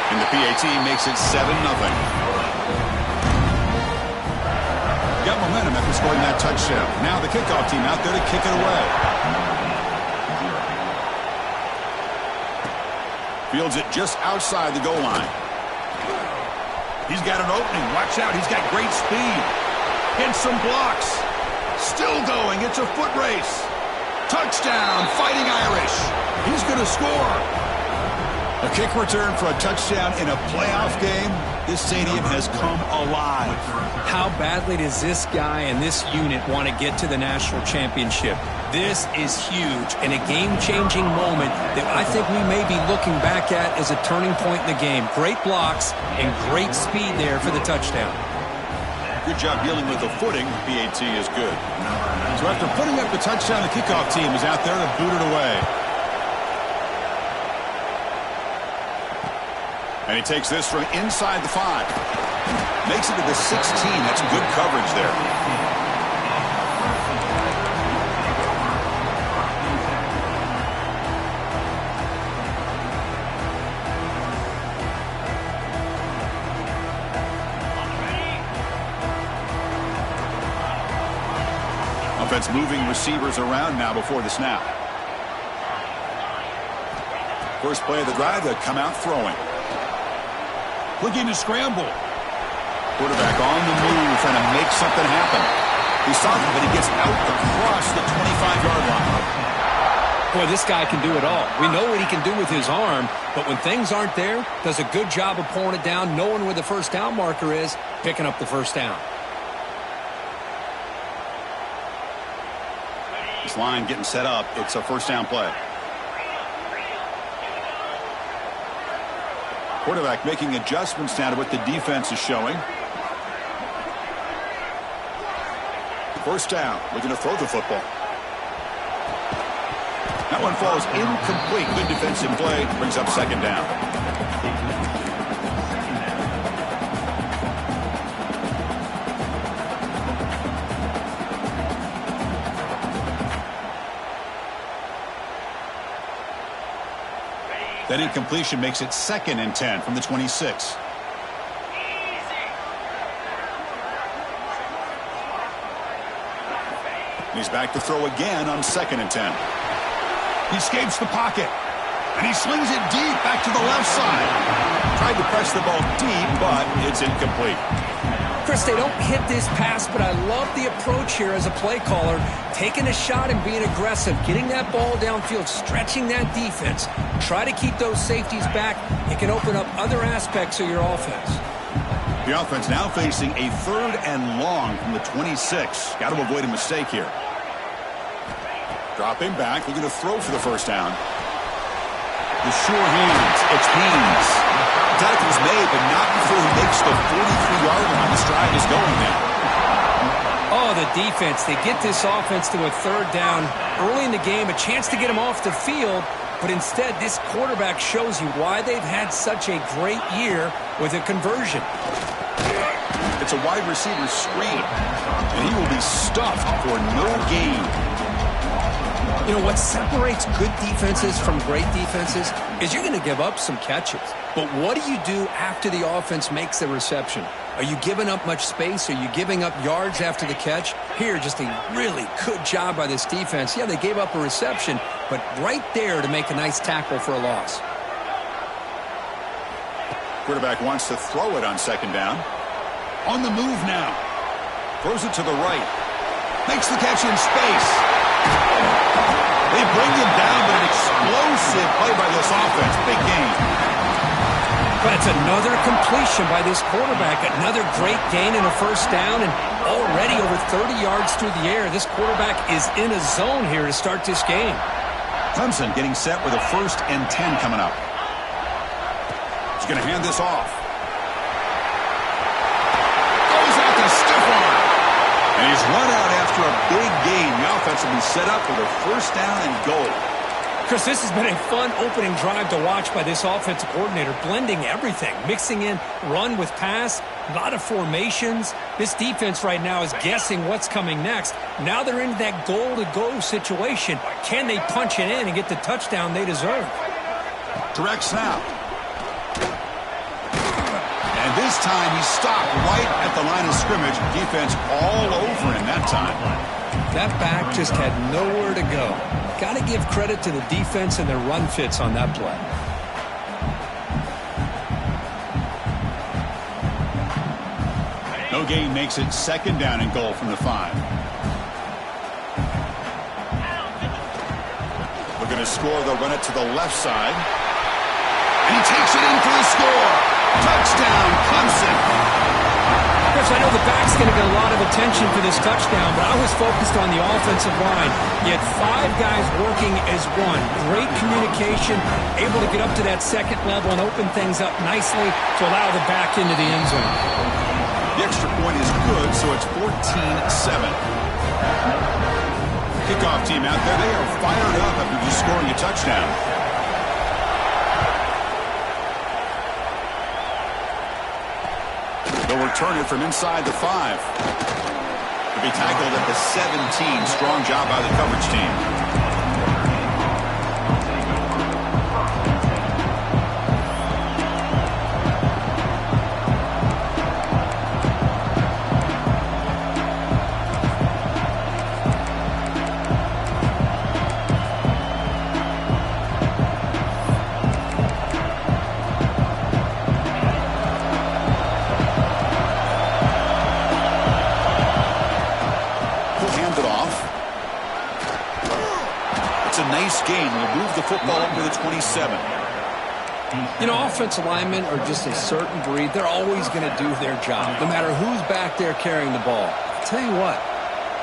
And the PAT makes it 7-0. Got momentum after scoring that touchdown. Now the kickoff team out there to kick it away. Fields it just outside the goal line. He's got an opening. Watch out. He's got great speed. Hits some blocks. Still going. It's a foot race. Touchdown, Fighting Irish. He's going to score. A kick return for a touchdown in a playoff game. This stadium has come alive. How badly does this guy and this unit want to get to the national championship? This is huge and a game-changing moment that I think we may be looking back at as a turning point in the game. Great blocks and great speed there for the touchdown. Good job dealing with the footing. PAT is good. So after putting up the touchdown, the kickoff team is out there to boot it away. And he takes this from inside the 5. Makes it to the 16. That's good coverage there. Offense moving receivers around now before the snap. First play of the drive, they come out throwing. Looking to scramble. Quarterback on the move, trying to make something happen. He saw him, but he gets out across the 25-yard line. Boy, this guy can do it all. We know what he can do with his arm, but when things aren't there, does a good job of pulling it down, knowing where the first down marker is, picking up the first down. This line getting set up. It's a first down play. Quarterback making adjustments now to what the defense is showing. First down, looking to throw the football. That one falls incomplete. Good defensive play, brings up second down. That incompletion makes it 2nd and 10 from the 26. He's back to throw again on 2nd and 10. He escapes the pocket, and he slings it deep back to the left side. Tried to press the ball deep, but it's incomplete. Chris, they don't hit this pass, but I love the approach here as a play caller. Taking a shot and being aggressive, getting that ball downfield, stretching that defense. Try to keep those safeties back. It can open up other aspects of your offense. The offense now facing a 3rd and long from the 26. Got to avoid a mistake here. Dropping back, looking to throw for the first down. The sure hands. It's Haynes. Tackle's made, but not before he makes the 43-yard line. The stride is going now. Oh, the defense. They get this offense to a 3rd down early in the game, a chance to get him off the field, but instead this quarterback shows you why they've had such a great year with a conversion. It's a wide receiver screen, and he will be stuffed for no gain. You know, what separates good defenses from great defenses is you're going to give up some catches. But what do you do after the offense makes the reception? Are you giving up much space? Are you giving up yards after the catch? Here, just a really good job by this defense. Yeah, they gave up a reception, but right there to make a nice tackle for a loss. Quarterback wants to throw it on 2nd down. On the move now. Throws it to the right. Makes the catch in space. They bring him down, but an explosive play by this offense. Big game. But it's another completion by this quarterback. Another great gain in a first down, and already over 30 yards through the air. This quarterback is in a zone here to start this game. Clemson getting set with a 1st and 10 coming up. He's going to hand this off. Goes out to stiff arm. And he's run out after a big gain. The offense will be set up with a first down and goal. Chris, this has been a fun opening drive to watch by this offensive coordinator, blending everything, mixing in run with pass, A lot of formations. This defense right now is guessing what's coming next. Now they're in that goal-to-go situation. Can they punch it in and get the touchdown they deserve? Direct snap. And this time he stopped right at the line of scrimmage. Defense all over him that time. That back just had nowhere to go. Got to give credit to the defense and their run fits on that play. No gain makes it second down and goal from the 5. Looking to score, they'll run it to the left side. And he takes it in for the score. Touchdown, Clemson. Chris, I know the back's going to get a lot of attention for this touchdown, but I was focused on the offensive line. You had 5 guys working as one. Great communication, able to get up to that second level and open things up nicely to allow the back into the end zone. The extra point is good, so it's 14-7. Kickoff team out there, they are fired up after just scoring a touchdown. They'll return it from inside the 5. To be tackled at the 17. Strong job by the coverage team. Gain will move the football up to the 27. You know, offensive linemen are just a certain breed. They're always going to do their job, no matter who's back there carrying the ball. I'll tell you what,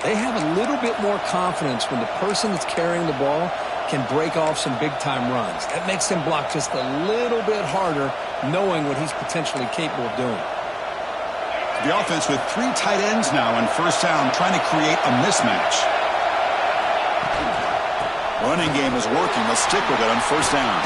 they have a little bit more confidence when the person that's carrying the ball can break off some big-time runs. That makes them block just a little bit harder, knowing what he's potentially capable of doing. The offense with 3 tight ends now on first down, trying to create a mismatch. Running game is working. They'll stick with it on first down.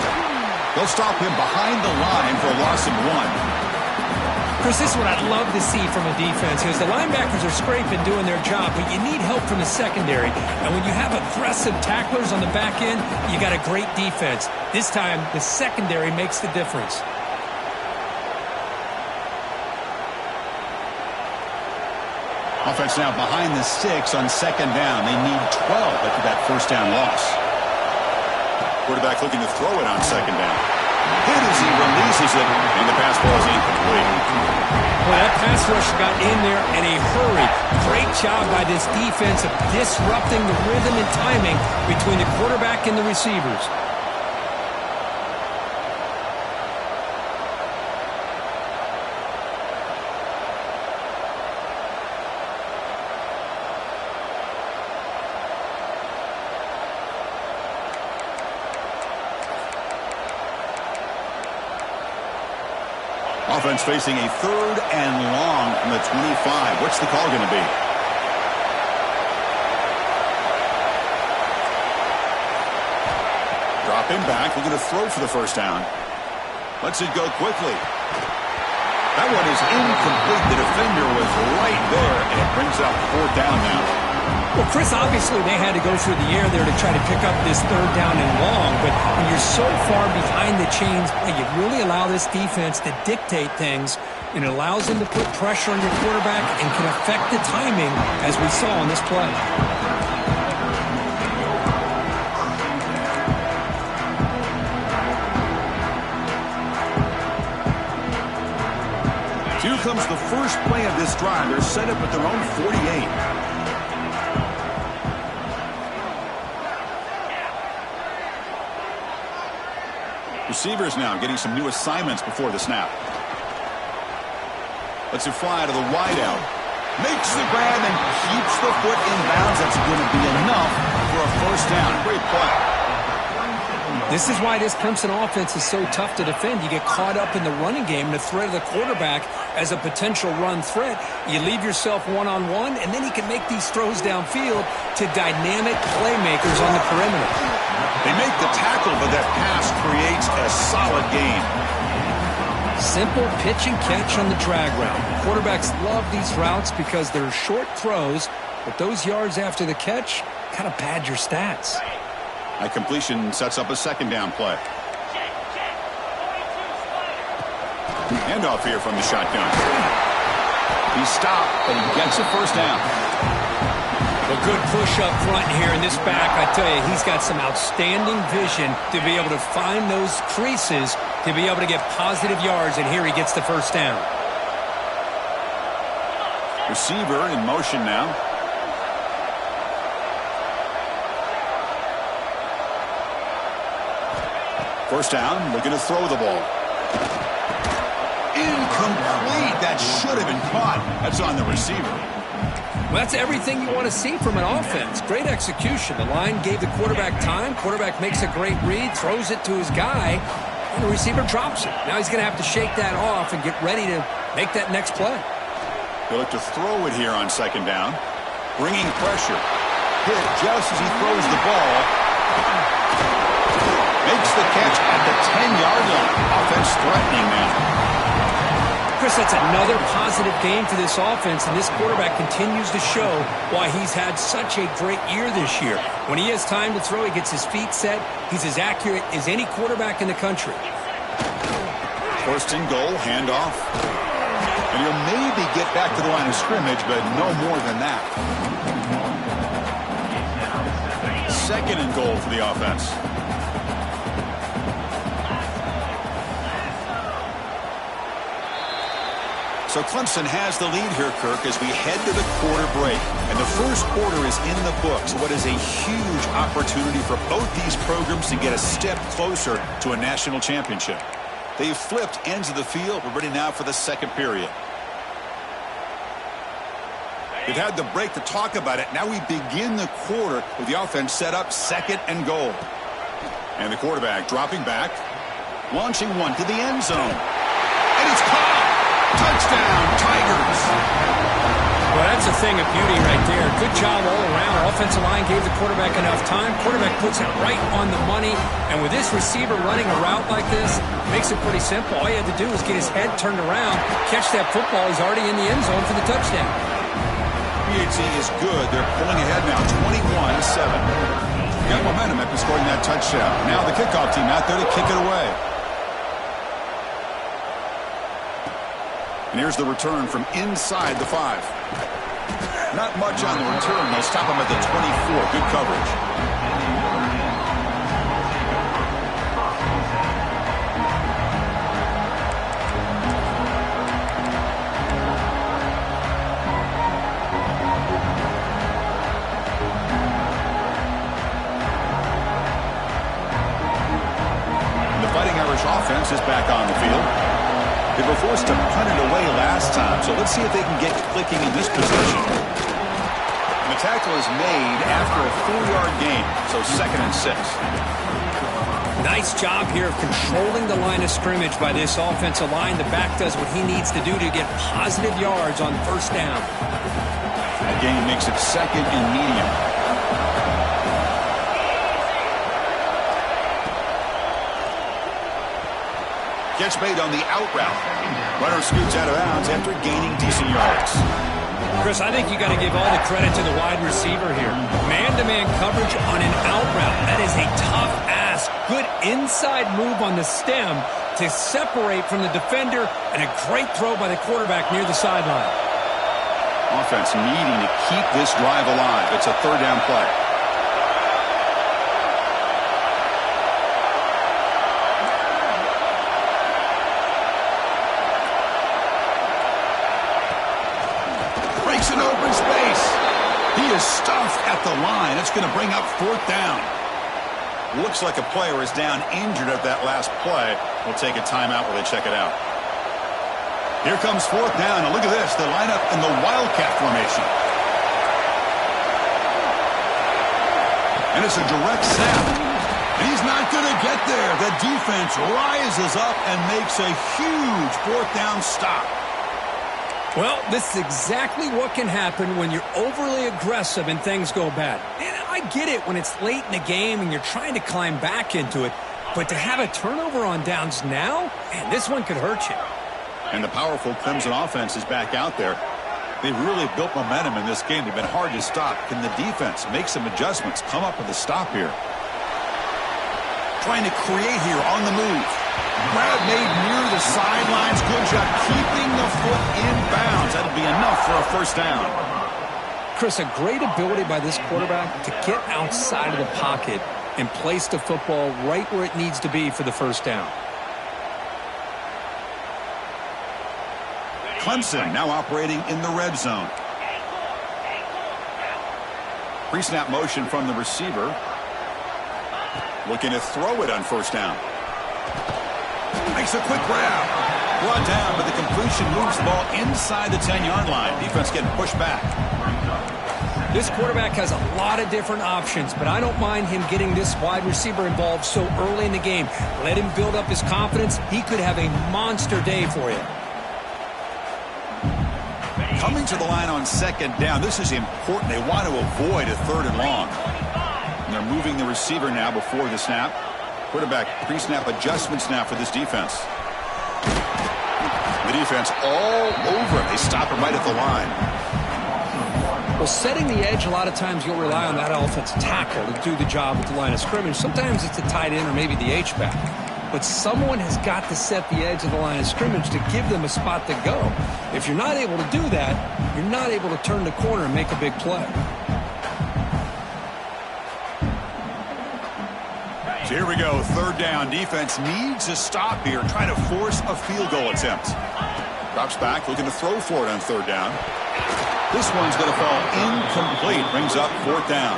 They'll stop him behind the line for a loss of 1. Chris, this is what I'd love to see from a defense. Because the linebackers are scraping, doing their job, but you need help from the secondary. And when you have aggressive tacklers on the back end, you got a great defense. This time, the secondary makes the difference. Offense now behind the 6 on second down. They need 12 after that first down loss. Quarterback looking to throw it on second down. Hit as he releases it, and the pass ball is incomplete. Well, that pass rush got in there in a hurry. Great job by this defense of disrupting the rhythm and timing between the quarterback and the receivers. Offense facing a 3rd and long from the 25. What's the call going to be? Drop him back. We're going to throw for the first down. Lets it go quickly. That one is incomplete. The defender was right there, and it brings up 4th down now. Well, Chris, obviously they had to go through the air there to try to pick up this 3rd down and long, but when you're so far behind the chains, you really allow this defense to dictate things, and it allows them to put pressure on your quarterback and can affect the timing, as we saw on this play. Here comes the first play of this drive. They're set up at their own 48. Receivers now getting some new assignments before the snap. Lets it fly to the wideout. Makes the grab and keeps the foot in bounds. That's going to be enough for a first down. Great play. This is why this Clemson offense is so tough to defend. You get caught up in the running game and the threat of the quarterback as a potential run threat. You leave yourself one-on-one, and then he can make these throws downfield to dynamic playmakers on the perimeter. They make the tackle, but that pass creates a solid gain. Simple pitch and catch on the drag route. Quarterbacks love these routes because they're short throws, but those yards after the catch kind of pad your stats. A completion sets up a second down play. Handoff here from the shotgun. He's stopped, but he gets a first down. A good push up front here in this back. I tell you, he's got some outstanding vision to be able to find those creases to be able to get positive yards, and here he gets the first down. Receiver in motion now. First down, looking to throw the ball. Incomplete. That should have been caught. That's on the receiver. Well, that's everything you want to see from an offense. Great execution. The line gave the quarterback time. Quarterback makes a great read, throws it to his guy, and the receiver drops it. Now he's going to have to shake that off and get ready to make that next play. He'll look to throw it here on second down. Bringing pressure. Hit just as he throws the ball. Makes the catch at the 10-yard line. Offense threatening now. Chris, that's another positive game for this offense, and this quarterback continues to show why he's had such a great year this year. When he has time to throw, he gets his feet set. He's as accurate as any quarterback in the country. First and goal, handoff. And he'll maybe get back to the line of scrimmage, but no more than that. Second and goal for the offense. So Clemson has the lead here, Kirk, as we head to the quarter break. And the first quarter is in the books. What is a huge opportunity for both these programs to get a step closer to a national championship. They've flipped ends of the field. We're ready now for the second period. We've had the break to talk about it. Now we begin the quarter with the offense set up second and goal. And the quarterback dropping back, launching one to the end zone. And it's caught. Touchdown, Tigers. Well, that's a thing of beauty right there. Good job all around. Offensive line gave the quarterback enough time. Quarterback puts it right on the money. And with this receiver running a route like this, it makes it pretty simple. All you had to do was get his head turned around, catch that football. He's already in the end zone for the touchdown. PHC is good. They're pulling ahead now, 21-7. Got momentum after scoring that touchdown. Now the kickoff team out there to kick it away. And here's the return from inside the 5. Not much on the return. They'll stop him at the 24. Good coverage. And the Fighting Irish offense is back on the field. They were forced to punt it away last time, so let's see if they can get clicking in this position. And the tackle is made after a 4-yard gain, so 2nd and 6. Nice job here of controlling the line of scrimmage by this offensive line. The back does what he needs to do to get positive yards on first down. That gain makes it 2nd and medium. Catch made on the out route. Runner scoots out of bounds after gaining decent yards. Chris, I think you got to give all the credit to the wide receiver here. Man-to-man coverage on an out route. That is a tough ask. Good inside move on the stem to separate from the defender, and a great throw by the quarterback near the sideline. Offense needing to keep this drive alive. It's a 3rd down play. An open space. He is stuffed at the line. It's going to bring up 4th down. Looks like a player is down injured at that last play. We'll take a timeout while they check it out. Here comes 4th down. And look at this. They line up in the Wildcat formation. And it's a direct snap. And he's not going to get there. The defense rises up and makes a huge 4th down stop. Well, this is exactly what can happen when you're overly aggressive and things go bad. And I get it when it's late in the game and you're trying to climb back into it. But to have a turnover on downs now, man, this one could hurt you. And the powerful Clemson offense is back out there. They've really built momentum in this game. They've been hard to stop. Can the defense make some adjustments, come up with a stop here? Trying to create here on the move. Grab made near the sidelines. Good job keeping the foot in bounds. That'll be enough for a first down. Chris, a great ability by this quarterback to get outside of the pocket and place the football right where it needs to be for the first down. Clemson now operating in the red zone. Pre-snap motion from the receiver. Looking to throw it on first down. Makes a quick grab. Brought down, but the completion moves the ball inside the 10-yard line. Defense getting pushed back. This quarterback has a lot of different options, but I don't mind him getting this wide receiver involved so early in the game. Let him build up his confidence. He could have a monster day for you. Coming to the line on second down. This is important. They want to avoid a third and long. And they're moving the receiver now before the snap. Quarterback pre-snap adjustments now for this defense. The defense all over it. They stop him right at the line. Well, setting the edge, a lot of times you'll rely on that offensive tackle to do the job at the line of scrimmage. Sometimes it's a tight end or maybe the H-back. But someone has got to set the edge of the line of scrimmage to give them a spot to go. If you're not able to do that, you're not able to turn the corner and make a big play. So here we go, third down. Defense needs a stop here, trying to force a field goal attempt. Drops back, looking to throw for it on third down. This one's going to fall incomplete. Brings up fourth down.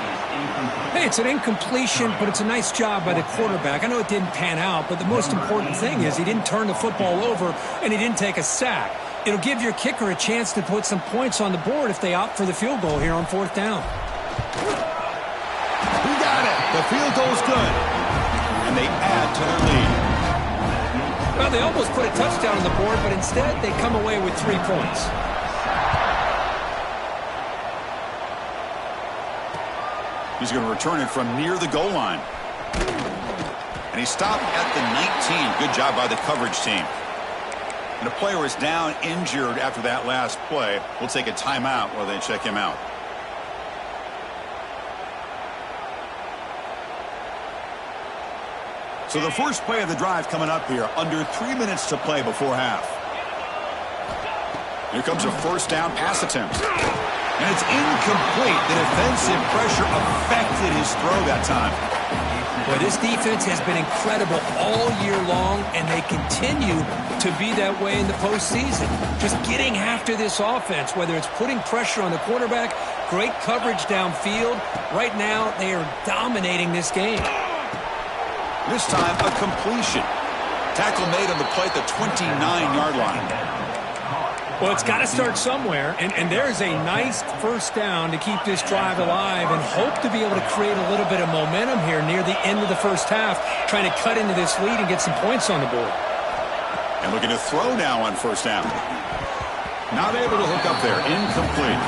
Hey, it's an incompletion, but it's a nice job by the quarterback. I know it didn't pan out, but the most important thing is he didn't turn the football over and he didn't take a sack. It'll give your kicker a chance to put some points on the board if they opt for the field goal here on fourth down. He got it. The field goal's good. And they add to their lead. Well, they almost put a touchdown on the board, but instead they come away with 3 points. He's going to return it from near the goal line. And he stopped at the 19. Good job by the coverage team. And a player is down injured after that last play. We'll take a timeout while they check him out. So the first play of the drive coming up here. Under 3 minutes to play before half. Here comes a first down pass attempt. And it's incomplete. The defensive pressure affected his throw that time. Boy, this defense has been incredible all year long, and they continue to be that way in the postseason. Just getting after this offense, whether it's putting pressure on the quarterback, great coverage downfield. Right now, they are dominating this game. This time, a completion. Tackle made on the play at the 29-yard line. Well, it's got to start somewhere, and there's a nice first down to keep this drive alive and hope to be able to create a little bit of momentum here near the end of the first half, trying to cut into this lead and get some points on the board. And looking to throw now on first down. Not able to hook up there. Incomplete.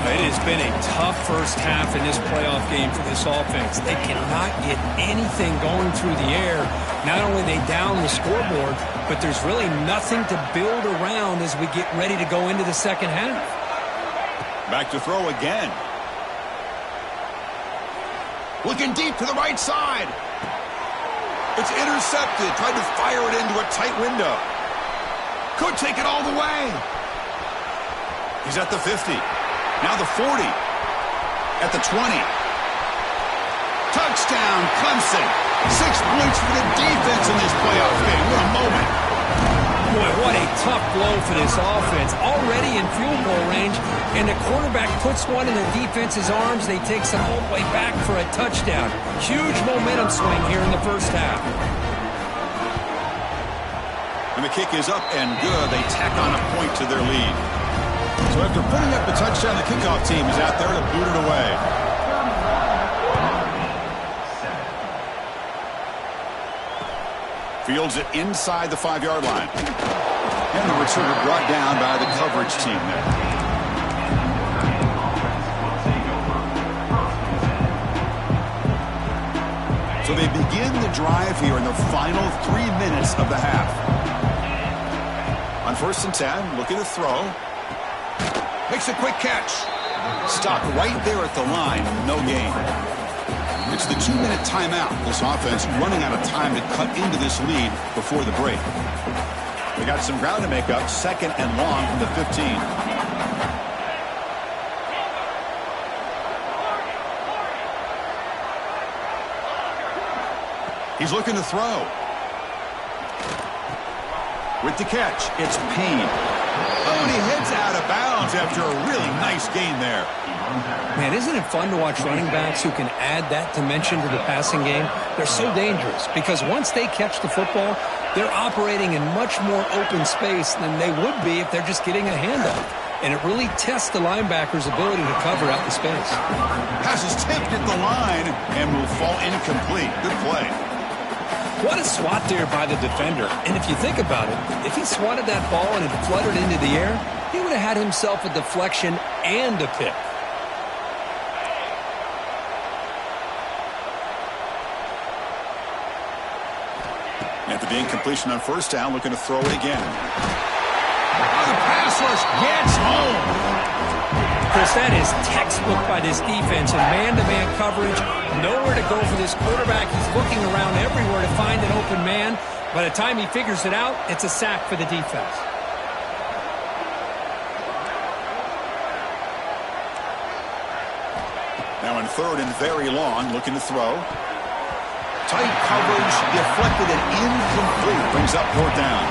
It has been a tough first half in this playoff game for this offense. They cannot get anything going through the air. Not only they down the scoreboard, but there's really nothing to build around as we get ready to go into the second half. Back to throw again. Looking deep to the right side. It's intercepted. Tried to fire it into a tight window. Could take it all the way. He's at the 50. Now the 40. At the 20. Touchdown, Clemson. 6 points for the defense in this playoff game. What a moment. Boy, what a tough blow for this offense. Already in field goal range, and the quarterback puts one in the defense's arms. They take it all the way back for a touchdown. Huge momentum swing here in the first half. And the kick is up and good. They tack on a point to their lead. So after putting up the touchdown, the kickoff team is out there to boot it away. Fields it inside the 5-yard line. And the returner brought down by the coverage team there. So they begin the drive here in the final 3 minutes of the half. On 1st and 10, looking to throw. Makes a quick catch. Stopped right there at the line. No gain. It's the 2-minute timeout. This offense running out of time to cut into this lead before the break. They got some ground to make up. 2nd and long from the 15. He's looking to throw. With the catch, it's Payne. Oh, and he heads out of bounds after a really nice gain there. Man, isn't it fun to watch running backs who can add that dimension to the passing game? They're so dangerous because once they catch the football, they're operating in much more open space than they would be if they're just getting a handoff. And it really tests the linebacker's ability to cover out the space. Pass is tipped at the line and will fall incomplete. Good play. What a swat there by the defender. And if you think about it, if he swatted that ball and it fluttered into the air, he would have had himself a deflection and a pick. After the incompletion on 1st down, looking to throw it again. Oh, the pass rush gets home. Chris, that is textbook by this defense in man-to-man coverage. Nowhere to go for this quarterback. He's looking around everywhere to find an open man. By the time he figures it out, it's a sack for the defense. Now in 3rd and very long, looking to throw. Tight coverage, deflected and incomplete. Brings up 4th down.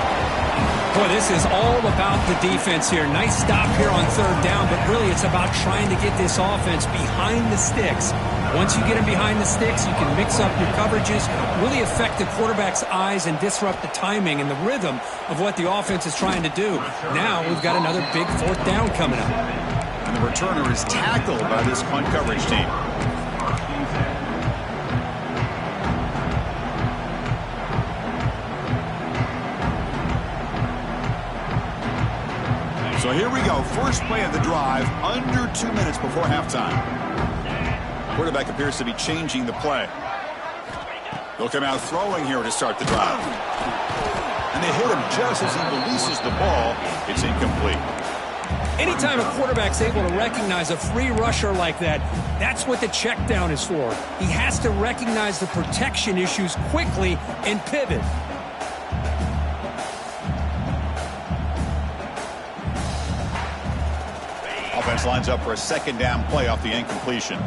Boy, this is all about the defense here. Nice stop here on 3rd down, but really it's about trying to get this offense behind the sticks. Once you get them behind the sticks, you can mix up your coverages, really affect the quarterback's eyes and disrupt the timing and the rhythm of what the offense is trying to do. Now we've got another big 4th down coming up. And the returner is tackled by this punt coverage team. So here we go. First play of the drive, under 2 minutes before halftime. Quarterback appears to be changing the play. They'll come out throwing here to start the drive. And they hit him just as he releases the ball. It's incomplete. Anytime a quarterback's able to recognize a free rusher like that, that's what the check down is for. He has to recognize the protection issues quickly and pivot. Offense lines up for a 2nd down play off the incompletion.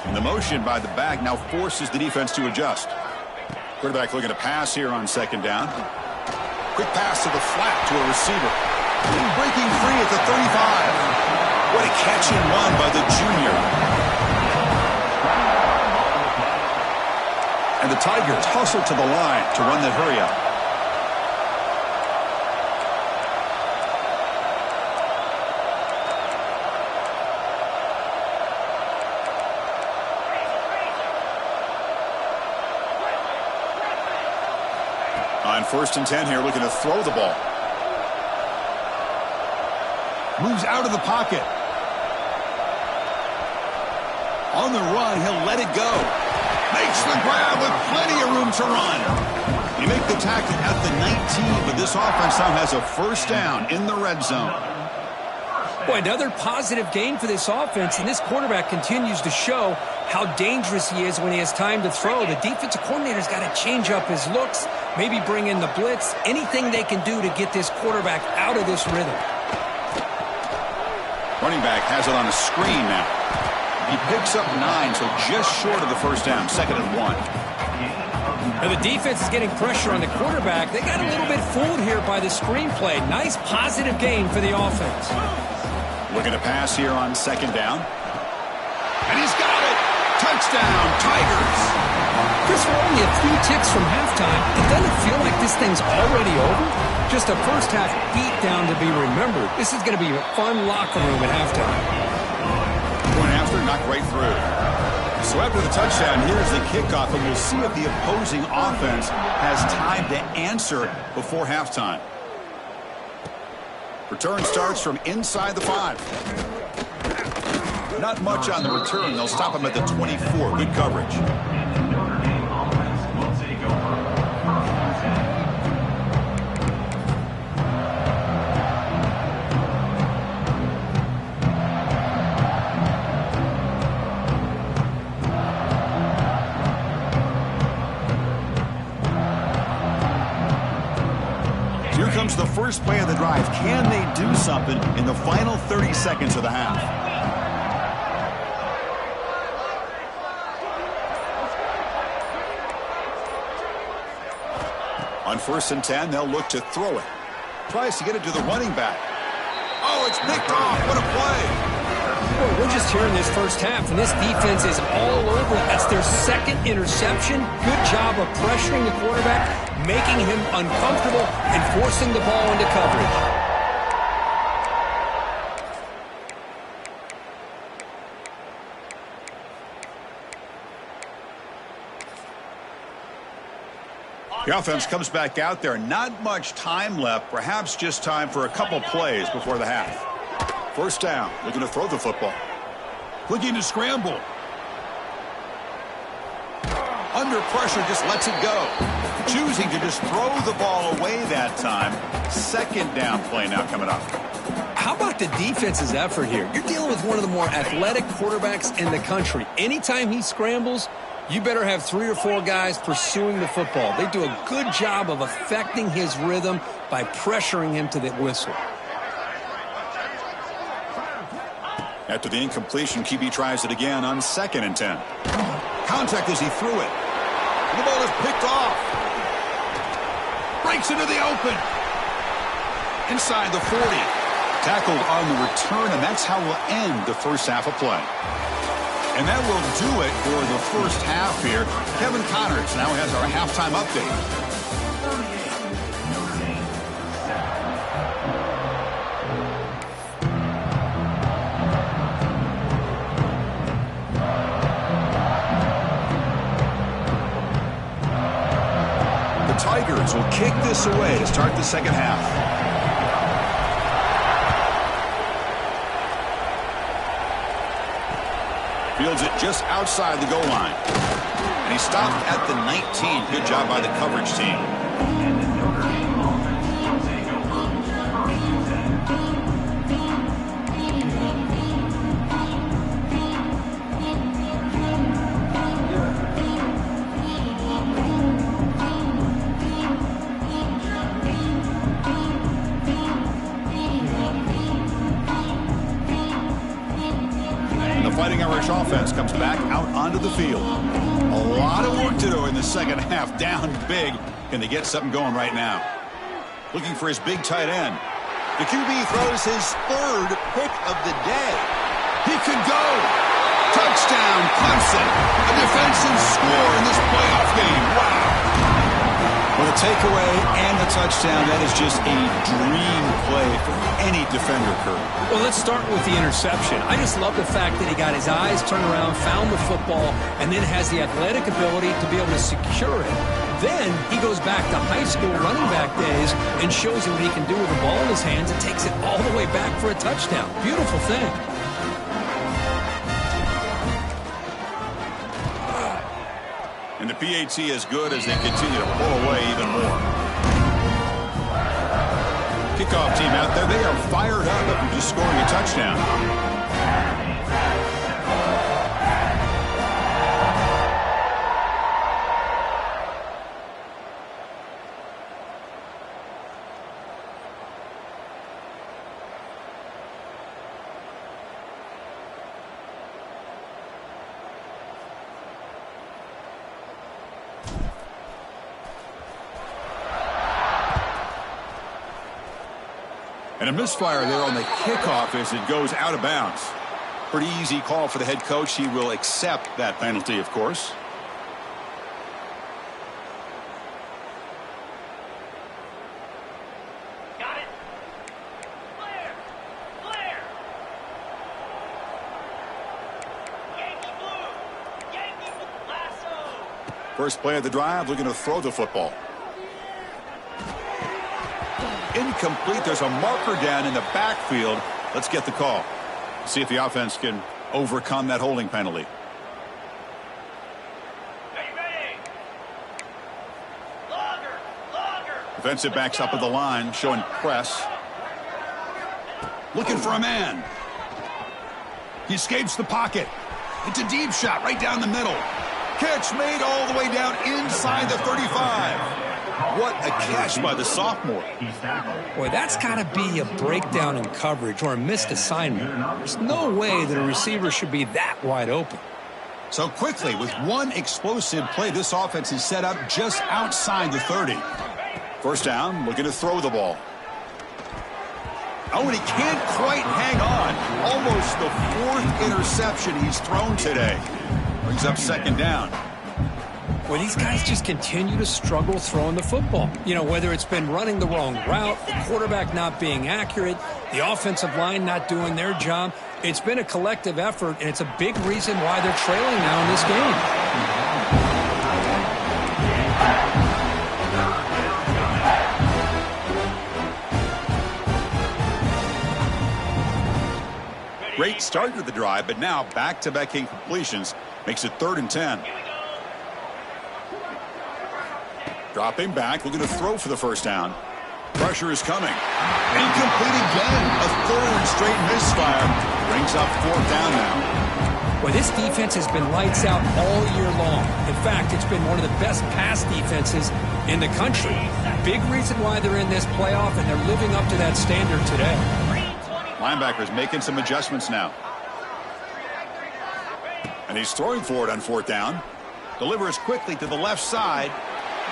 And the motion by the back now forces the defense to adjust. Quarterback looking to pass here on 2nd down. Quick pass to the flat to a receiver. Breaking free at the 35. What a catch and run by the junior. And the Tigers hustle to the line to run that hurry up. On 1st and 10 here, looking to throw the ball. Moves out of the pocket. On the run, he'll let it go. Makes the grab with plenty of room to run. You make the tackle at the 19, but this offense now has a 1st down in the red zone. Boy, another positive gain for this offense, and this quarterback continues to show how dangerous he is when he has time to throw. The defensive coordinator's got to change up his looks, maybe bring in the blitz, anything they can do to get this quarterback out of this rhythm. Running back has it on a screen now. He picks up 9, so just short of the 1st down, 2nd and 1. Now the defense is getting pressure on the quarterback. They got a little bit fooled here by the screenplay. Nice positive gain for the offense. Looking to pass here on 2nd down. And he's got it! Touchdown, Tigers! Chris, we're only a few ticks from halftime. It doesn't feel like this thing's already over. Just a first-half beatdown to be remembered. This is going to be a fun locker room at halftime. Point after, knocked right through. So after the touchdown, here's the kickoff, and we'll see if the opposing offense has time to answer before halftime. Return starts from inside the 5. Not much on the return. They'll stop him at the 24. Good coverage. Here comes the first play of the drive. Can they do something in the final 30 seconds of the half? On 1st and 10, they'll look to throw it. Tries to get it to the running back. Oh, it's picked off. What a play. Well, we're just here in this first half, and this defense is all over. That's their second interception. Good job of pressuring the quarterback, making him uncomfortable, and forcing the ball into coverage. The offense comes back out there. Not much time left. Perhaps just time for a couple plays before the half. First down. Looking to throw the football. Looking to scramble. Under pressure, just lets it go. Choosing to just throw the ball away that time. Second down play now coming up. How about the defense's effort here? You're dealing with one of the more athletic quarterbacks in the country. Anytime he scrambles, you better have 3 or 4 guys pursuing the football. They do a good job of affecting his rhythm by pressuring him to the whistle. After the incompletion, QB tries it again on 2nd and 10. Contact as he threw it. The ball is picked off. Breaks into the open. Inside the 40. Tackled on the return, and that's how we'll end the first half of play. And that will do it for the first half here. Kevin Connors now has our halftime update. The Tigers will kick this away to start the second half. Fields it just outside the goal line. And he stopped at the 19. Good job by the coverage team. Fighting Irish offense comes back out onto the field. A lot of work to do in the second half. Down big. Can they get something going right now? Looking for his big tight end. The QB throws his 3rd pick of the day. He could go. Touchdown, Clemson. A defensive score in this playoff game. Wow. Well, the takeaway and the touchdown, that is just a dream play for any defender, Kurt. Well, let's start with the interception. I just love the fact that he got his eyes turned around, found the football, and then has the athletic ability to be able to secure it. Then he goes back to high school running back days and shows him what he can do with the ball in his hands and takes it all the way back for a touchdown. Beautiful thing. And the PAT is good as they continue to pull away even more. Kickoff team out there, they are fired up after just scoring a touchdown. And a misfire there on the kickoff as it goes out of bounds. Pretty easy call for the head coach. He will accept that penalty, of course. Got it. Clear. Clear. Yankee blue. Yankee blue. Lasso. First play of the drive, looking to throw the football. Incomplete. There's a marker down in the backfield. Let's get the call. See if the offense can overcome that holding penalty. Ready. Longer. Defensive backs up at the line, showing press. Looking for a man. He escapes the pocket. It's a deep shot right down the middle. Catch made all the way down inside the 35. What a catch by the sophomore. Boy, that's got to be a breakdown in coverage or a missed assignment. There's no way that a receiver should be that wide open. So quickly, with one explosive play, this offense is set up just outside the 30. First down, looking to throw the ball. Oh, and he can't quite hang on. Almost the fourth interception he's thrown today. Brings up second down. Well, these guys just continue to struggle throwing the football. You know, whether it's been running the wrong route, the quarterback not being accurate, the offensive line not doing their job. It's been a collective effort, and it's a big reason why they're trailing now in this game. Great start to the drive, but now back-to-back incompletions makes it 3rd and 10. Dropping back, looking to throw for the first down. Pressure is coming. Incomplete again. A 3rd straight misfire. Brings up 4th down now. Well, this defense has been lights out all year long. In fact, it's been one of the best pass defenses in the country. Big reason why they're in this playoff, and they're living up to that standard today. Linebackers making some adjustments now. And he's throwing for it on 4th down. Delivers quickly to the left side.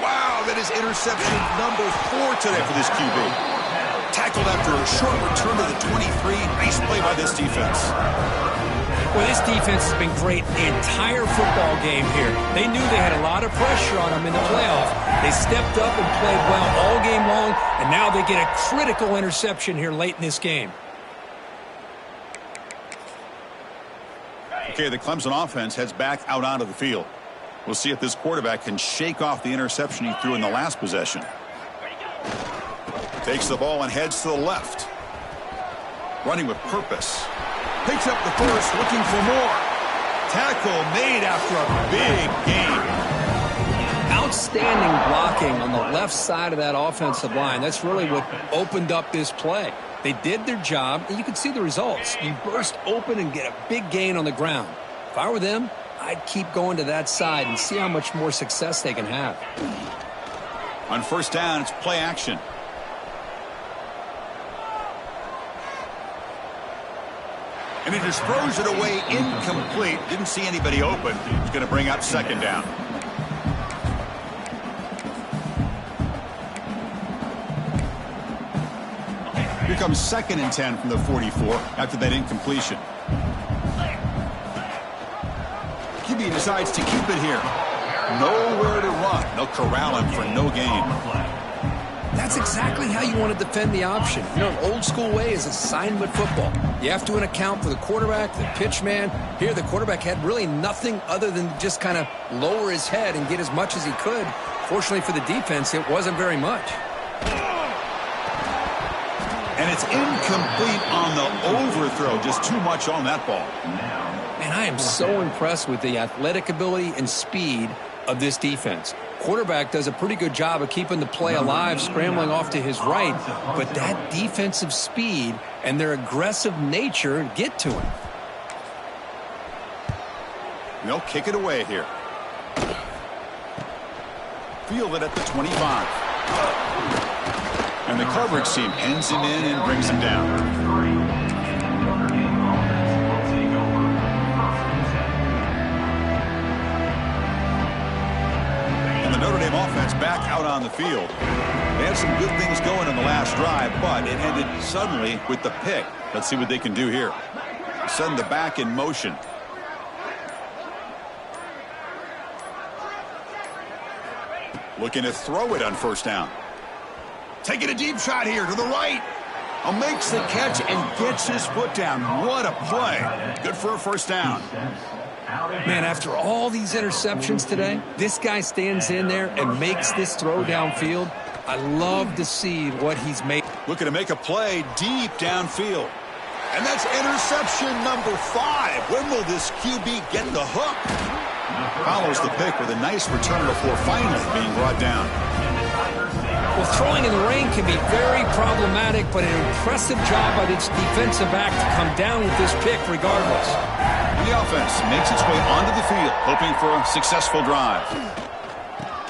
Wow, that is interception number 4 today for this QB. Tackled after a short return to the 23. Nice play by this defense. Well, this defense has been great the entire football game here. They knew they had a lot of pressure on them in the playoff. They stepped up and played well all game long, and now they get a critical interception here late in this game. Okay, the Clemson offense heads back out onto the field. We'll see if this quarterback can shake off the interception he threw in the last possession. Takes the ball and heads to the left. Running with purpose. Picks up the first, looking for more. Tackle made after a big gain. Outstanding blocking on the left side of that offensive line. That's really what opened up this play. They did their job, and you can see the results. You burst open and get a big gain on the ground. If I were them, I'd keep going to that side and see how much more success they can have. On first down, it's play action. And he just throws it away incomplete. Didn't see anybody open. He's going to bring up second down. Here comes 2nd and 10 from the 44 after that incompletion. QB decides to keep it here. Nowhere to run. They'll corral him for no gain. That's exactly how you want to defend the option. You know, an old school way is assignment football. You have to account for the quarterback, the pitch man. Here, the quarterback had really nothing other than just kind of lower his head and get as much as he could. Fortunately for the defense, it wasn't very much. And it's incomplete on the overthrow. Just too much on that ball. And I am so impressed with the athletic ability and speed of this defense. Quarterback does a pretty good job of keeping the play alive, scrambling off to his right, but that defensive speed and their aggressive nature get to him. They'll kick it away here. Field it at the 25. And the coverage team pins him in and brings him down. Notre Dame offense back out on the field. They had some good things going in the last drive, but it ended suddenly with the pick. Let's see what they can do here. Send the back in motion. Looking to throw it on first down. Taking a deep shot here to the right. Makes the catch and gets his foot down. What a play. Good for a first down. Man, after all these interceptions today, this guy stands in there and makes this throw downfield. I love to see what he's made. Looking to make a play deep downfield. And that's interception number 5. When will this QB get the hook? Follows the pick with a nice return before finally being brought down. Well, throwing in the rain can be very problematic, but an impressive job by this defensive back to come down with this pick regardless. The offense makes its way onto the field, hoping for a successful drive.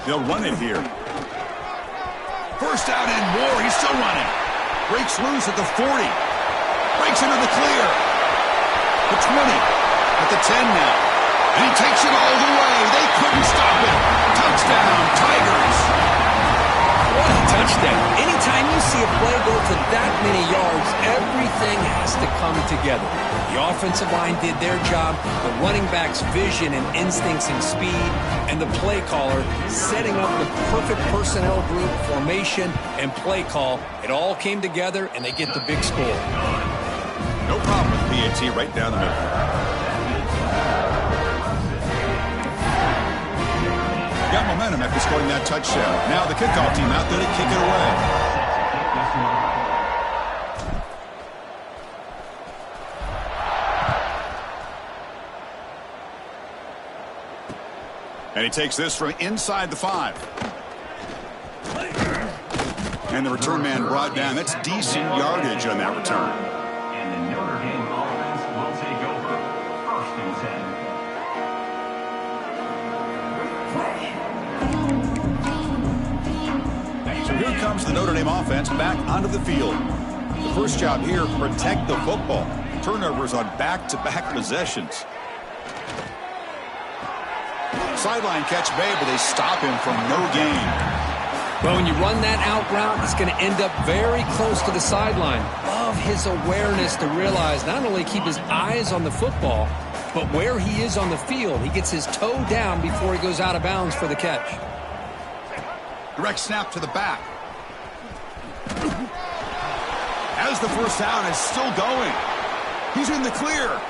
They'll run it here. First down and more. He's still running. Breaks loose at the 40. Breaks into the clear. The 20. At the 10 now. And he takes it all the way. They couldn't stop it. Touchdown, Tigers. What a touchdown. Anytime you see a play go for that many yards, everything has to come together. The offensive line did their job, the running back's vision and instincts and speed, and the play caller setting up the perfect personnel group, formation, and play call. It all came together, and they get the big score. No problem with PAT right down the middle. Got momentum after scoring that touchdown. Now the kickoff team out there to kick it away. And he takes this from inside the 5. And the return man brought down. That's decent yardage on that return. And the Notre Dame offense will take over. 1st and 10. So here comes the Notre Dame offense back onto the field. The first job here, protect the football. Turnovers on back-to-back possessions. Sideline catch made, but they stop him from no gain. Well, when you run that out route, it's going to end up very close to the sideline. Love his awareness to realize not only keep his eyes on the football, but where he is on the field. He gets his toe down before he goes out of bounds for the catch. Direct snap to the back. As the first down is still going. He's in the clear.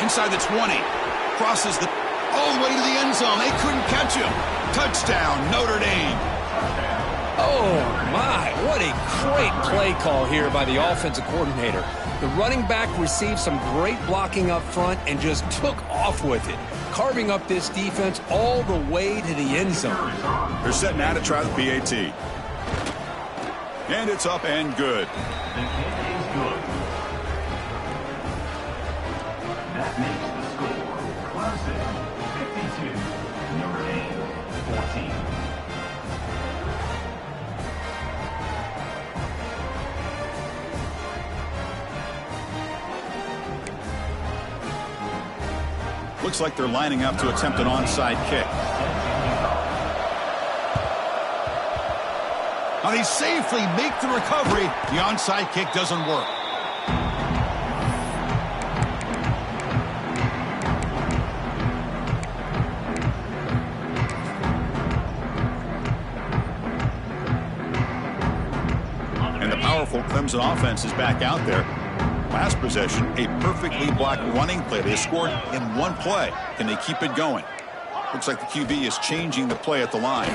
Inside the 20. Crosses the all the way to the end zone. They couldn't catch him. Touchdown, Notre Dame. Oh, my. What a great play call here by the offensive coordinator. The running back received some great blocking up front and just took off with it, carving up this defense all the way to the end zone. They're setting out to try the PAT. And it's up and good. The kick is good. That makes the score. Clemson 52, Notre Dame 14. Looks like they're lining up to attempt an onside kick. Now they safely make the recovery. The onside kick doesn't work. And the powerful Clemson offense is back out there. Last possession, a perfectly blocked running play. They scored in one play. Can they keep it going? Looks like the QB is changing the play at the line.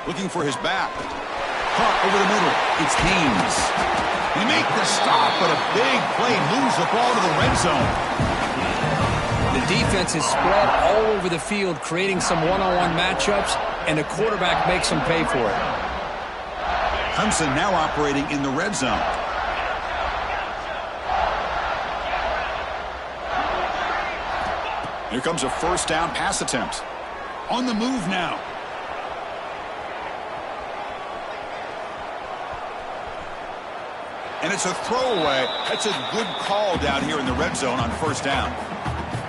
Looking for his back. Caught over the middle. It's Haynes. They make the stop, but a big play moves the ball to the red zone. The defense is spread all over the field, creating some one-on-one matchups, and the quarterback makes them pay for it. Clemson now operating in the red zone. Here comes a first down pass attempt. On the move now. And it's a throwaway. That's a good call down here in the red zone on first down.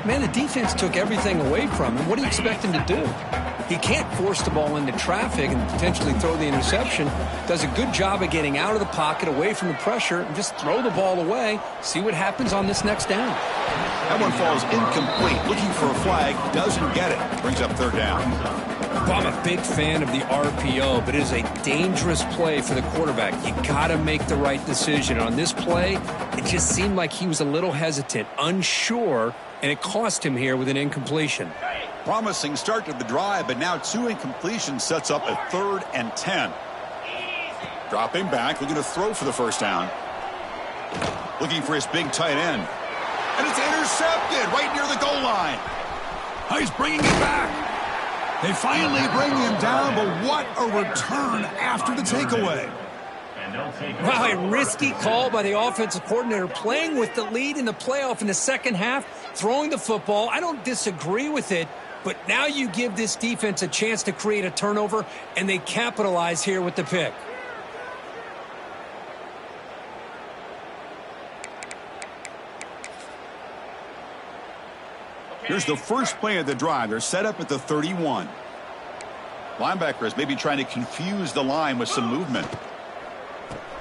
Man, the defense took everything away from him. What do you expect him to do? He can't force the ball into traffic and potentially throw the interception. Does a good job of getting out of the pocket, away from the pressure, and just throw the ball away. See what happens on this next down. That one falls incomplete. Looking for a flag. Doesn't get it. Brings up third down. Well, I'm a big fan of the RPO, but it is a dangerous play for the quarterback. You got to make the right decision. On this play, it just seemed like he was a little hesitant, unsure, and it cost him here with an incompletion. Promising start to the drive, but now 2 incompletions sets up a 3rd and 10. Dropping back, looking to throw for the first down. Looking for his big tight end. And it's intercepted right near the goal line. Oh, he's bringing it back. They finally bring him down, but what a return after the takeaway. Wow, a risky call by the offensive coordinator, playing with the lead in the playoff in the second half, throwing the football. I don't disagree with it, but now you give this defense a chance to create a turnover, and they capitalize here with the pick. Here's the first play of the drive. They're set up at the 31. Linebackers maybe trying to confuse the line with some movement.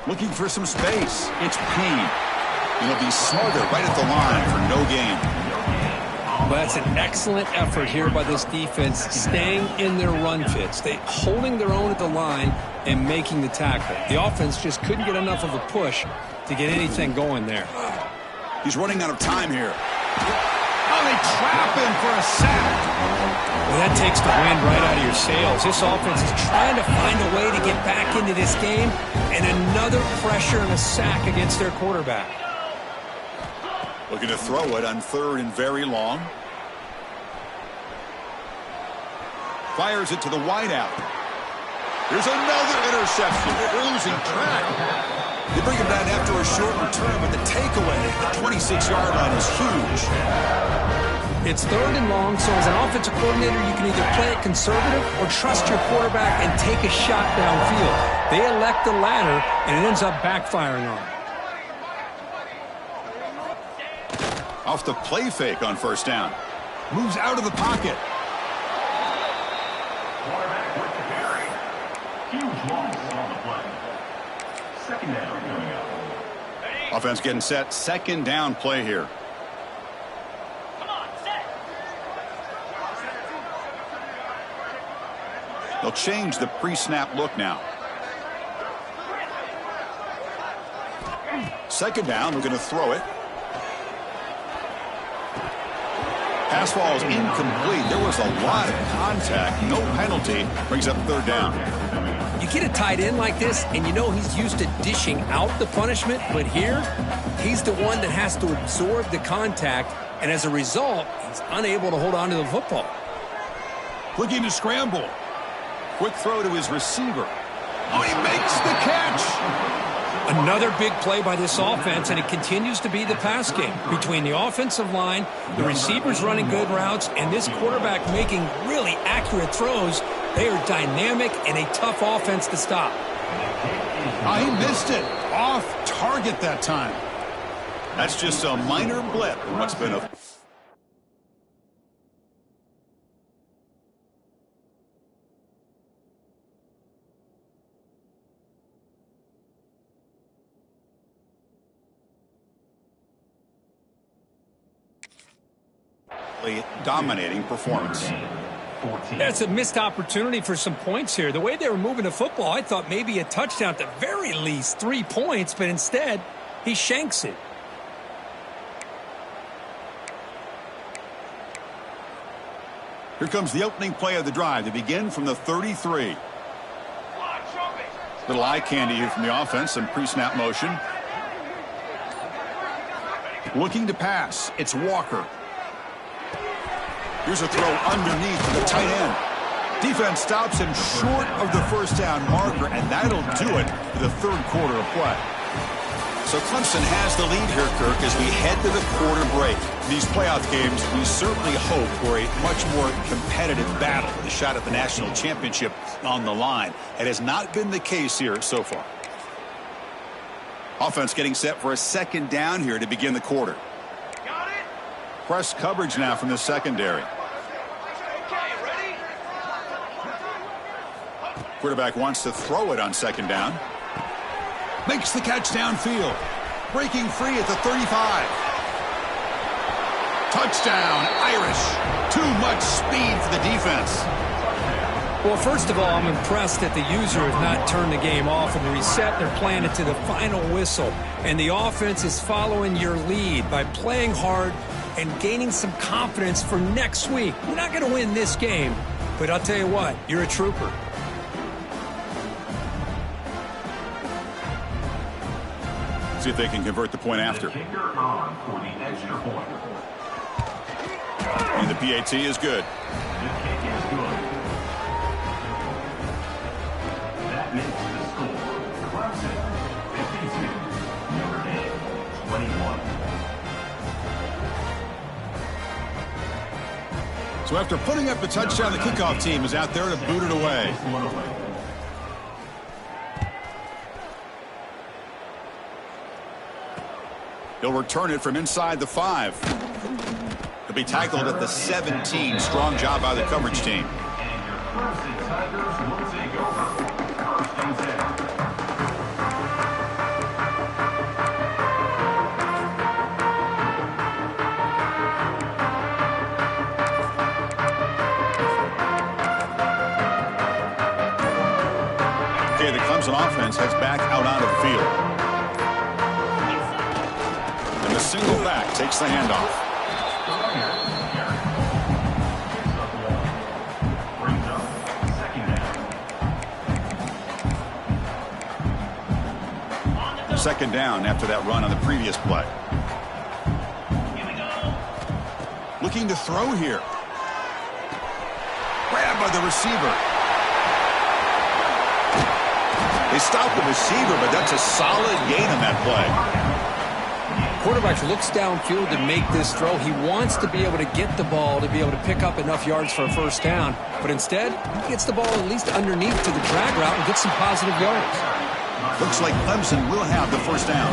Looking for some space. It's Payne. He'll be smothered right at the line for no gain. Well, that's an excellent effort here by this defense, staying in their run fits. They holding their own at the line and making the tackle. The offense just couldn't get enough of a push to get anything going there. He's running out of time here. Oh, they trap him for a sack. Well, that takes the wind right out of your sails. This offense is trying to find a way to get back into this game, and another pressure and a sack against their quarterback. Looking to throw it on 3rd and very long. Fires it to the wideout. Here's another interception. They're losing track. They bring him down after a short return, but the takeaway at the 26-yard line is huge. It's 3rd and long, so as an offensive coordinator, you can either play it conservative or trust your quarterback and take a shot downfield. They elect the latter, and it ends up backfiring on them. Off the play fake on 1st down. Moves out of the pocket. Quarterback with the carry. Huge loss on the play. 2nd down coming up. Offense getting set. 2nd down play here. Come on, set. They'll change the pre-snap look now. 2nd down. We're going to throw it. Pass ball is incomplete. There was a lot of contact. No penalty. Brings up 3rd down. You get a tight end like this, and you know he's used to dishing out the punishment, but here, he's the one that has to absorb the contact, and as a result, he's unable to hold on to the football. Looking to scramble. Quick throw to his receiver. Oh, he makes the catch. Another big play by this offense, and it continues to be the pass game between the offensive line, the receivers running good routes, and this quarterback making really accurate throws. They are dynamic and a tough offense to stop. Oh, he missed it. Off target that time. That's just a minor blip in what's been a... dominating performance. That's a missed opportunity for some points here. The way they were moving the football, I thought maybe a touchdown, at the very least 3 points, but instead he shanks it. Here comes the opening play of the drive. They begin from the 33. Little eye candy here from the offense, some pre-snap motion. Looking to pass. It's Walker. Here's a throw underneath the tight end. Defense stops him short of the 1st down marker, and that'll do it for the 3rd quarter of play. So Clemson has the lead here, Kirk, as we head to the quarter break. These playoff games, we certainly hope for a much more competitive battle with a shot at the national championship on the line. It has not been the case here so far. Offense getting set for a 2nd down here to begin the quarter. Got it. Press coverage now from the secondary. Quarterback wants to throw it on 2nd down. Makes the catch downfield. Breaking free at the 35. Touchdown, Irish. Too much speed for the defense. Well, first of all, I'm impressed that the user has not turned the game off and reset. They're playing it to the final whistle. And the offense is following your lead by playing hard and gaining some confidence for next week. You're not going to win this game, but I'll tell you what, you're a trooper. see if they can convert the point after. The kicker on for the extra point. And the PAT is good. The kick is good. That makes the score. Clemson 52, Notre Dame 21. So after putting up the touchdown, the kickoff team is out there to boot it away. This one away. He'll return it from inside the 5. He'll be tackled at the 17. Strong job by the coverage team. And your Clemson Tigers will take over. First and 10. Okay, the Clemson offense heads back out onto the field. And the single back takes the handoff. Brings up second down. Second down after that run on the previous play. Here we go. Looking to throw here. Grabbed by the receiver. They stop the receiver, but that's a solid gain on that play. Quarterback looks downfield to make this throw. He wants to be able to get the ball to be able to pick up enough yards for a first down. But instead, he gets the ball at least underneath to the drag route and gets some positive yards. Looks like Clemson will have the first down.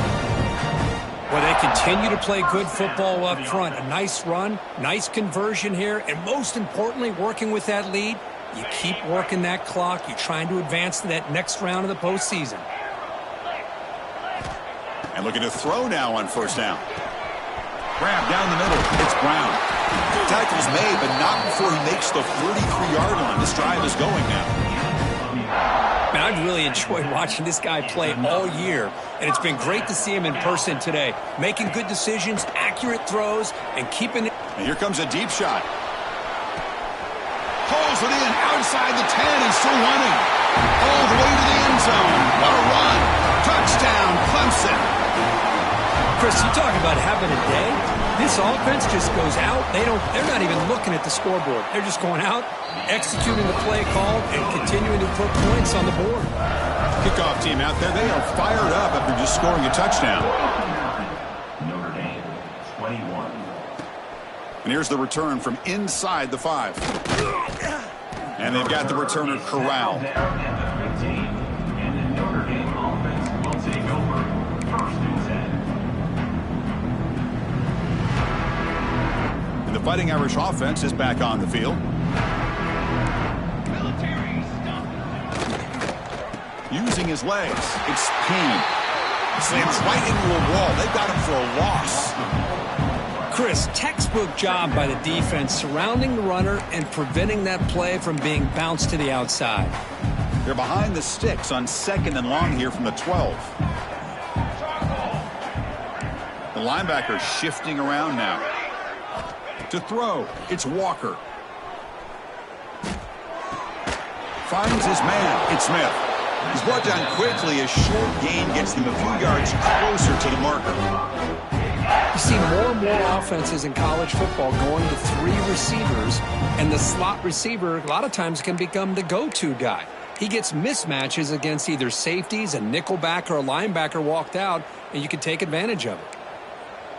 Well, they continue to play good football up front. A nice run, nice conversion here, and most importantly, working with that lead. You keep working that clock. You're trying to advance to that next round of the postseason. And looking to throw now on first down. Grab down the middle. It's Brown. Tackle's made, but not before he makes the 33-yard line. This drive is going now. Man, I've really enjoyed watching this guy play all year, and it's been great to see him in person today. Making good decisions, accurate throws, and keeping it. And here comes a deep shot. Pulls it in outside the 10. He's still running. All the way to the end zone. What a run. Touchdown, Clemson. Chris, you talk about having a day. This offense just goes out. They're not even looking at the scoreboard. They're just going out, executing the play call, and continuing to put points on the board. Kickoff team out there. They are fired up after just scoring a touchdown. Notre Dame 21. And here's the return from inside the 5. And they've got the returner corralled. Down at the 15. And the Notre Dame offense will take over. First and 10. And the Fighting Irish offense is back on the field. Military stuff. Using his legs. It's Payne. Slams right into a wall. They've got him for a loss. Chris, textbook job by the defense surrounding the runner and preventing that play from being bounced to the outside. They're behind the sticks on second and long here from the 12. The linebacker shifting around now. To throw, it's Walker. Finds his man, it's Smith. He's brought down quickly. A short gain gets him a few yards closer to the marker. You see more and more offenses in college football going to 3 receivers, and the slot receiver a lot of times can become the go-to guy. He gets mismatches against either safeties, a nickelback, or a linebacker walked out, and you can take advantage of it.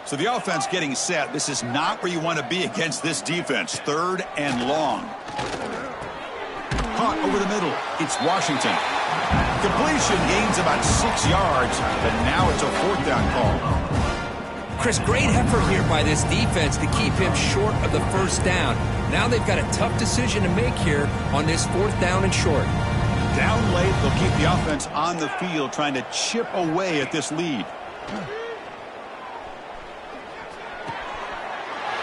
So the offense getting set. This is not where you want to be against this defense. Third and long. Caught over the middle. It's Washington. Completion gains about 6 yards, but now it's a fourth down call. Chris, great effort here by this defense to keep him short of the first down. Now they've got a tough decision to make here on this fourth down and short. Down late, they'll keep the offense on the field trying to chip away at this lead.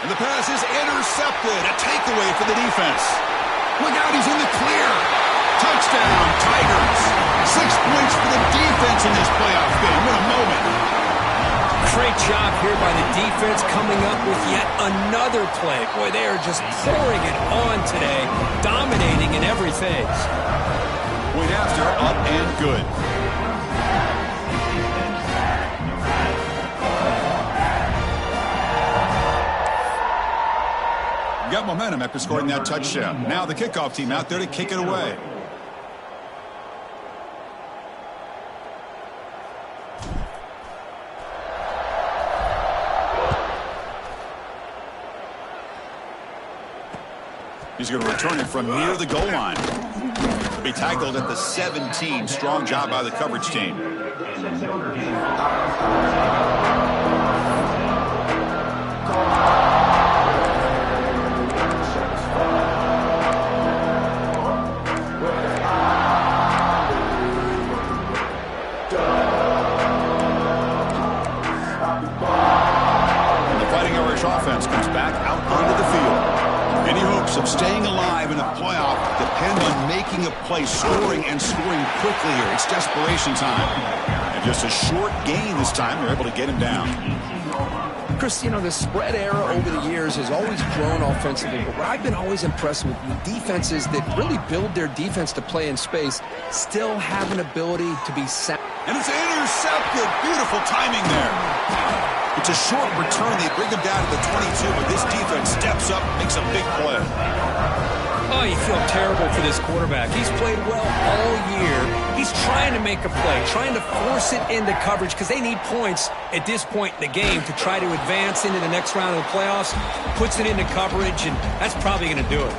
And the pass is intercepted. A takeaway for the defense. Look out, he's in the clear. Touchdown, Tigers. 6 points for the defense in this playoff game. What a moment. Great job here by the defense coming up with yet another play. Boy, they are just pouring it on today, dominating in every phase. Point after, up and good. got momentum after scoring that touchdown. Now the kickoff team out there to kick it away. He's going to return it from near the goal line. He'll be tackled at the 17. Strong job by the coverage team. And the Fighting Irish offense comes back out onto the field. Any hopes of staying alive in a playoff depend on making a play, scoring and scoring quickly here. It's desperation time. And just a short gain this time, they're able to get him down. Chris, you know, the spread era over the years has always grown offensively, but what I've been always impressed with defenses that really build their defense to play in space still have an ability to be sound. And it's intercepted. Beautiful timing there. It's a short return. They bring him down to the 22, but this defense steps up, makes a big play. Oh, you feel terrible for this quarterback. He's played well all year. He's trying to make a play, trying to force it into coverage because they need points at this point in the game to try to advance into the next round of the playoffs. Puts it into coverage, and that's probably going to do it.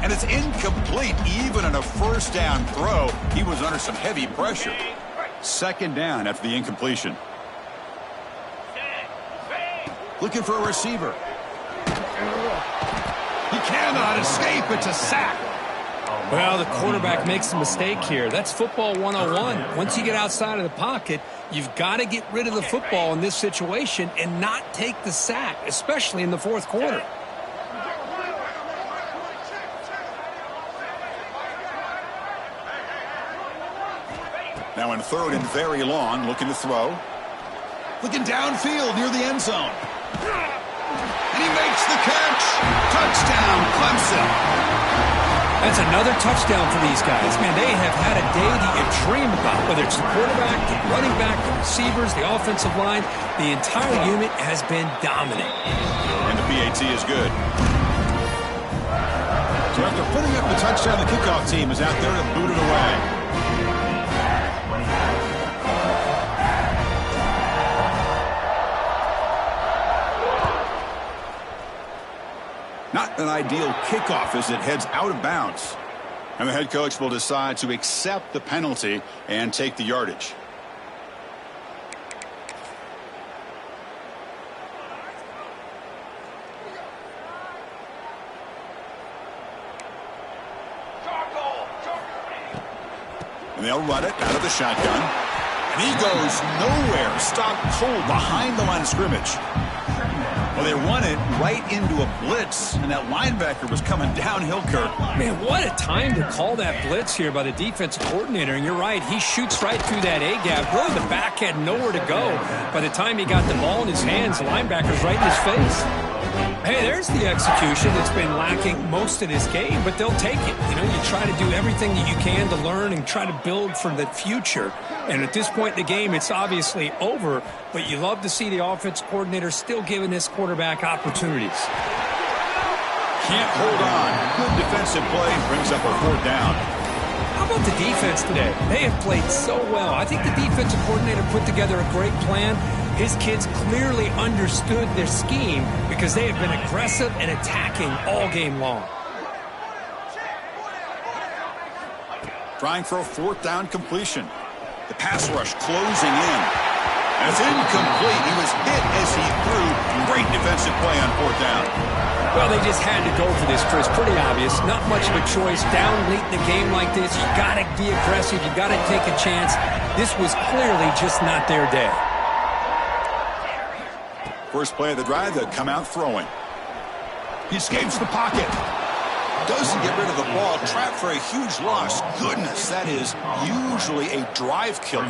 And it's incomplete. Even on a first down throw, he was under some heavy pressure. Second down after the incompletion. Looking for a receiver. He cannot escape. It's a sack. Well, the quarterback makes a mistake here. That's football 101. Once you get outside of the pocket, you've got to get rid of the football in this situation and not take the sack, especially in the fourth quarter. Now in third and very long, looking to throw. Looking downfield near the end zone. And he makes the catch. Touchdown, Clemson. That's another touchdown for these guys. Man, they have had a day that you dream about, whether it's the quarterback, the running back, the receivers, the offensive line. The entire unit has been dominant. And the PAT is good. So after putting up the touchdown, the kickoff team is out there to boot it away. Not an ideal kickoff as it heads out of bounds. And the head coach will decide to accept the penalty and take the yardage. And they'll run it out of the shotgun. And he goes nowhere. Stopped cold behind the line of scrimmage. Well, they run it right into a blitz, and that linebacker was coming downhill, Kirk. Man, what a time to call that blitz here by the defensive coordinator. And you're right, he shoots right through that A-gap. Really, the back had nowhere to go. By the time he got the ball in his hands, the linebacker's right in his face. Hey, there's the execution that's been lacking most of this game, but they'll take it. You know, you try to do everything that you can to learn and try to build for the future. And at this point in the game, it's obviously over, but you love to see the offense coordinator still giving this quarterback opportunities. Can't hold on. Good defensive play brings up a fourth down. How about the defense today? They have played so well. I think the defensive coordinator put together a great plan. His kids clearly understood their scheme because they have been aggressive and attacking all game long. Trying for a fourth down completion. The pass rush closing in. And it's incomplete. He was hit as he threw. Great defensive play on fourth down. Well, they just had to go for this, Chris. Pretty obvious. Not much of a choice. Down late in a game like this, you got to be aggressive. You got to take a chance. This was clearly just not their day. First play of the drive, they'll come out throwing. He escapes the pocket. Doesn't get rid of the ball. Trapped for a huge loss. Goodness, that is usually a drive killer.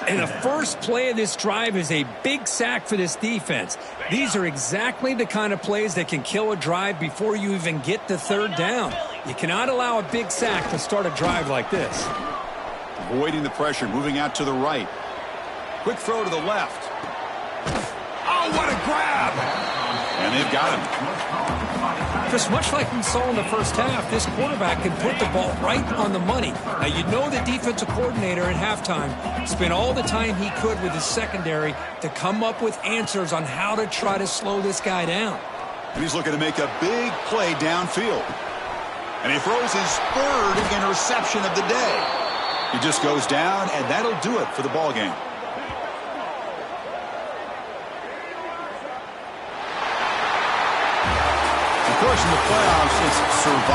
And the first play of this drive is a big sack for this defense. These are exactly the kind of plays that can kill a drive before you even get to third down. You cannot allow a big sack to start a drive like this. Avoiding the pressure, moving out to the right. Quick throw to the left. Oh, what a grab! And they've got him. Chris, much like we saw in the first half, this quarterback can put the ball right on the money. Now, you know the defensive coordinator at halftime spent all the time he could with his secondary to come up with answers on how to try to slow this guy down. And he's looking to make a big play downfield. And he throws his third interception of the day. He just goes down, and that'll do it for the ball game. Of course, in the playoffs, it's survival.